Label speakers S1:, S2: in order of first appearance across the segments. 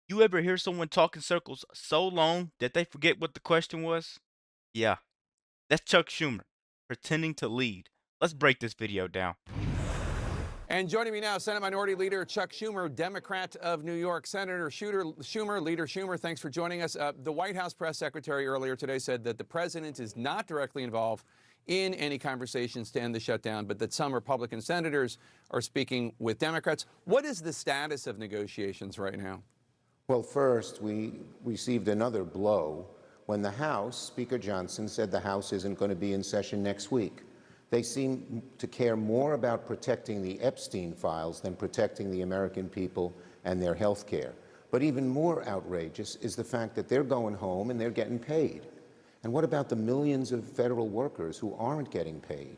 S1: You ever hear someone talk in circles so long that they forget what the question was? Yeah, that's Chuck Schumer, pretending to lead. Let's break this video down.
S2: And joining me now, Senate Minority Leader Chuck Schumer, Democrat of New York. Senator Schumer, Leader Schumer, thanks for joining us. The White House press secretary earlier today said that the president is not directly involved in any conversations to end the shutdown, but that some Republican senators are speaking with Democrats. What is the status of negotiations right now?
S3: Well, first, we received another blow when the House, Speaker Johnson, said the House isn't going to be in session next week. They seem to care more about protecting the Epstein files than protecting the American people and their health care. But even more outrageous is the fact that they're going home and they're getting paid. And what about the millions of federal workers who aren't getting paid?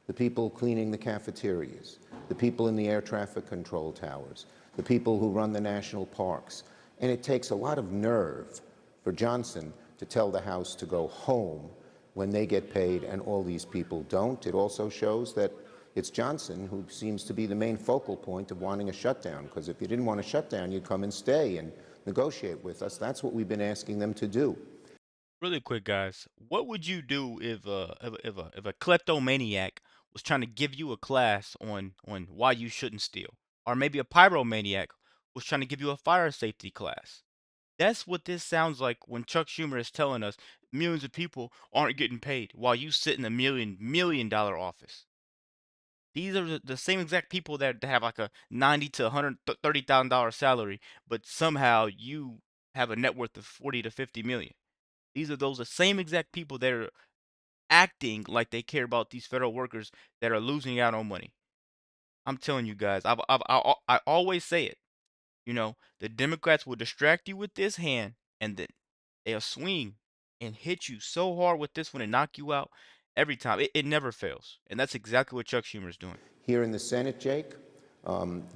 S3: The people cleaning the cafeterias, the people in the air traffic control towers, the people who run the national parks. And it takes a lot of nerve for Johnson to tell the House to go home when they get paid and all these people don't. It also shows that it's Johnson who seems to be the main focal point of wanting a shutdown, because if you didn't want a shutdown, you'd come and stay and negotiate with us. That's what we've been asking them to do.
S1: Really quick, guys. What would you do if a kleptomaniac was trying to give you a class on why you shouldn't steal, or maybe a pyromaniac was trying to give you a fire safety class? That's what this sounds like when Chuck Schumer is telling us millions of people aren't getting paid while you sit in a million dollar office. These are the same exact people that have like a 90 to $130,000 salary, but somehow you have a net worth of 40 to 50 million. These are those the same exact people that are acting like they care about these federal workers that are losing out on money. I'm telling you guys, I always say it. The Democrats will distract you with this hand, and then they'll swing and hit you so hard with this one and knock you out every time. It never fails. And that's exactly what Chuck Schumer is doing.
S3: Here in the Senate, Jake,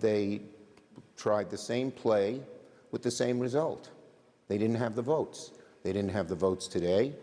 S3: they tried the same play with the same result. They didn't have the votes. They didn't have the votes today.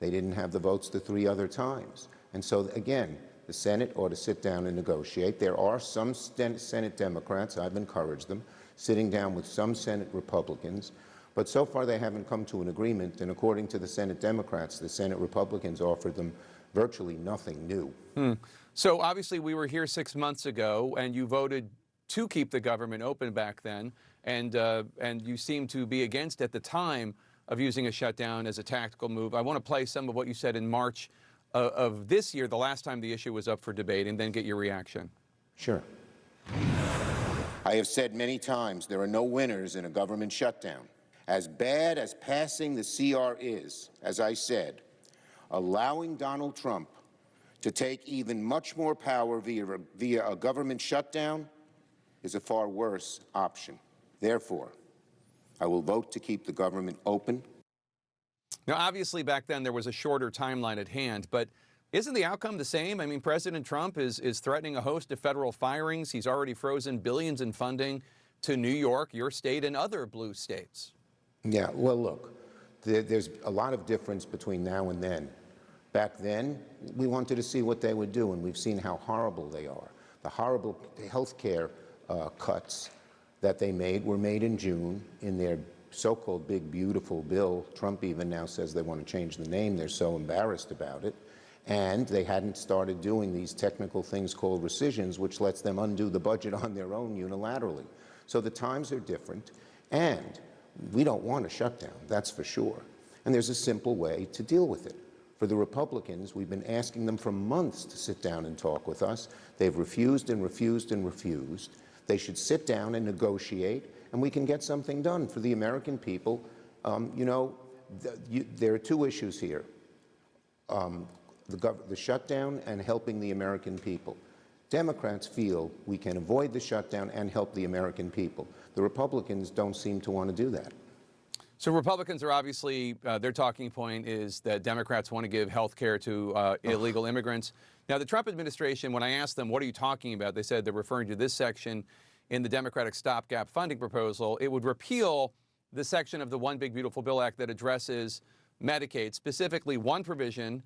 S3: They didn't have the votes the three other times. And so, again, the Senate ought to sit down and negotiate. There are some Senate Democrats, I've encouraged them, sitting down with some Senate Republicans. But so far they haven't come to an agreement. And according to the Senate Democrats, the Senate Republicans offered them virtually nothing new.
S2: So obviously we were here 6 months ago, and you voted to keep the government open back then, and you seemed to be against at the time of using a shutdown as a tactical move. I want to play some of what you said in March of this year, the last time the issue was up for debate, and then get your reaction.
S3: Sure. I have said many times there are no winners in a government shutdown. As bad as passing the CR is, as I said, allowing Donald Trump to take even much more power via a government shutdown is a far worse option. Therefore, I will vote to keep the government open.
S2: Now, obviously, back then there was a shorter timeline at hand, but isn't the outcome the same? I mean, President Trump is threatening a host of federal firings. He's already frozen billions in funding to New York, your state, and other blue states.
S3: Yeah, well, look, there's a lot of difference between now and then. Back then, we wanted to see what they would do, and we've seen how horrible they are. The horrible health care cuts that they made were made in June in their so-called big, beautiful bill. Trump even now says they want to change the name. They're so embarrassed about it. And they hadn't started doing these technical things called rescissions, which lets them undo the budget on their own unilaterally. So the times are different, and we don't want a shutdown, that's for sure. And there's a simple way to deal with it. For the Republicans, we've been asking them for months to sit down and talk with us. They've refused and refused and refused. They should sit down and negotiate, and we can get something done for the American people. There are two issues here, the shutdown and helping the American people. Democrats feel we can avoid the shutdown and help the American people. The Republicans don't seem to want to do that.
S2: So Republicans are obviously, their talking point is that Democrats want to give health care to illegal immigrants. Now, the Trump administration, when I asked them, what are you talking about? They said they're referring to this section in the Democratic stopgap funding proposal. It would repeal the section of the One Big Beautiful Bill Act that addresses Medicaid, specifically one provision,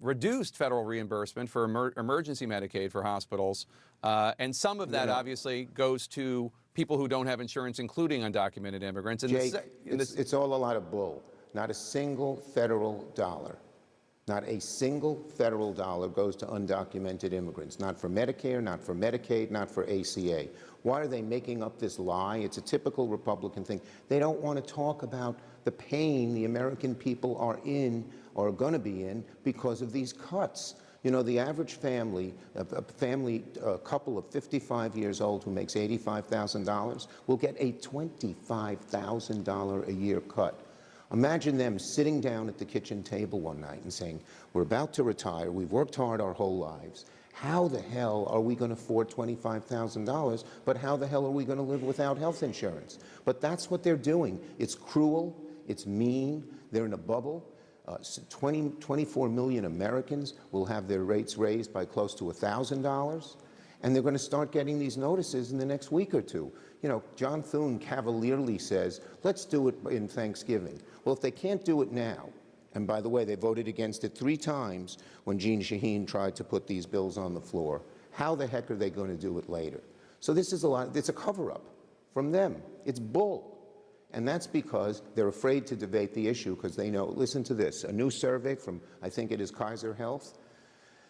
S2: reduced federal reimbursement for emergency Medicaid for hospitals. And some of that obviously goes to people who don't have insurance, including undocumented immigrants. And
S3: Jake, it's all a lot of bull. Not a single federal dollar, not a single federal dollar goes to undocumented immigrants, not for Medicare, not for Medicaid, not for ACA. Why are they making up this lie? It's a typical Republican thing. They don't want to talk about the pain the American people are in or are going to be in because of these cuts. You know, the average family, a couple of 55 years old who makes $85,000 will get a $25,000 a year cut. Imagine them sitting down at the kitchen table one night and saying, we're about to retire, we've worked hard our whole lives. How the hell are we going to afford $25,000, but how the hell are we going to live without health insurance? But that's what they're doing. It's cruel, it's mean, they're in a bubble. 24 million Americans will have their rates raised by close to $1,000, and they're going to start getting these notices in the next week or two. You know, John Thune cavalierly says, let's do it in Thanksgiving. Well, if they can't do it now, and by the way, they voted against it 3 times when Jeanne Shaheen tried to put these bills on the floor, how the heck are they going to do it later? So this is it's a cover-up from them. It's bull. And that's because they're afraid to debate the issue because they know, listen to this, a new survey from, I think it is Kaiser Health,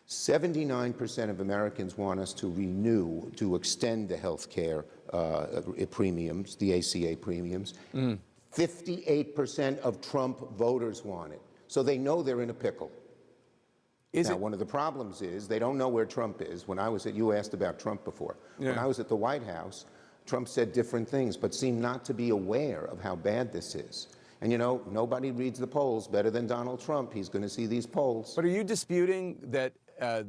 S3: 79% of Americans want us to renew, to extend the health care premiums, the ACA premiums. 58% of Trump voters want it. So they know they're in a pickle. Now, one of the problems is they don't know where Trump is. You asked about Trump before. Yeah. When I was at the White House, Trump said different things, but seemed not to be aware of how bad this is. And you know, nobody reads the polls better than Donald Trump. He's going to see these polls.
S2: But are you disputing that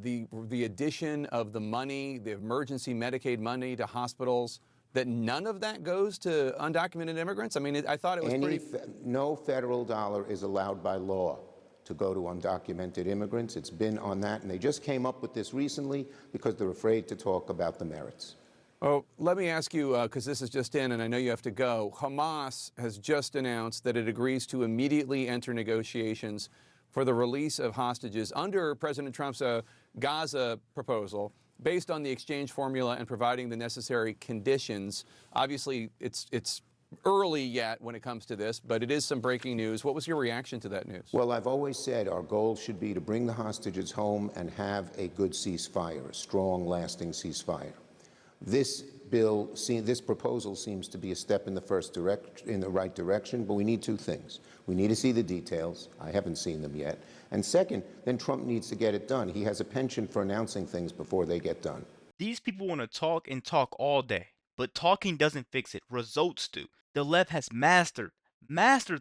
S2: the addition of the money, the emergency Medicaid money to hospitals, that none of that goes to undocumented immigrants? I mean, I thought it was
S3: no federal dollar is allowed by law to go to undocumented immigrants. It's been on that, and they just came up with this recently because they're afraid to talk about the merits.
S2: Oh, let me ask you, because this is just in, and I know you have to go. Hamas has just announced that it agrees to immediately enter negotiations for the release of hostages under President Trump's Gaza proposal, based on the exchange formula and providing the necessary conditions. Obviously, it's early yet when it comes to this, but it is some breaking news. What was your reaction to that news?
S3: Well, I've always said our goal should be to bring the hostages home and have a good ceasefire, a strong, lasting ceasefire. This proposal seems to be a step in the right direction, but we need 2 things. We need to see the details. I haven't seen them yet. And second, then Trump needs to get it done. He has a penchant for announcing things before they get done.
S1: These people want to talk and talk all day, but talking doesn't fix it. Results do. The left has mastered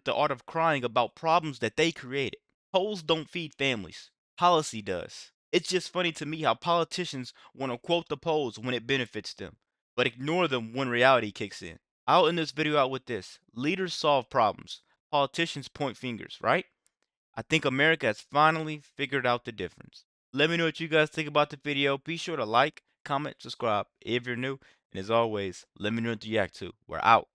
S1: the art of crying about problems that they created. Polls don't feed families. Policy does. It's just funny to me how politicians want to quote the polls when it benefits them, but ignore them when reality kicks in. I'll end this video out with this. Leaders solve problems. Politicians point fingers, right? I think America has finally figured out the difference. Let me know what you guys think about the video. Be sure to like, comment, subscribe if you're new. And as always, let me know what you react to. We're out.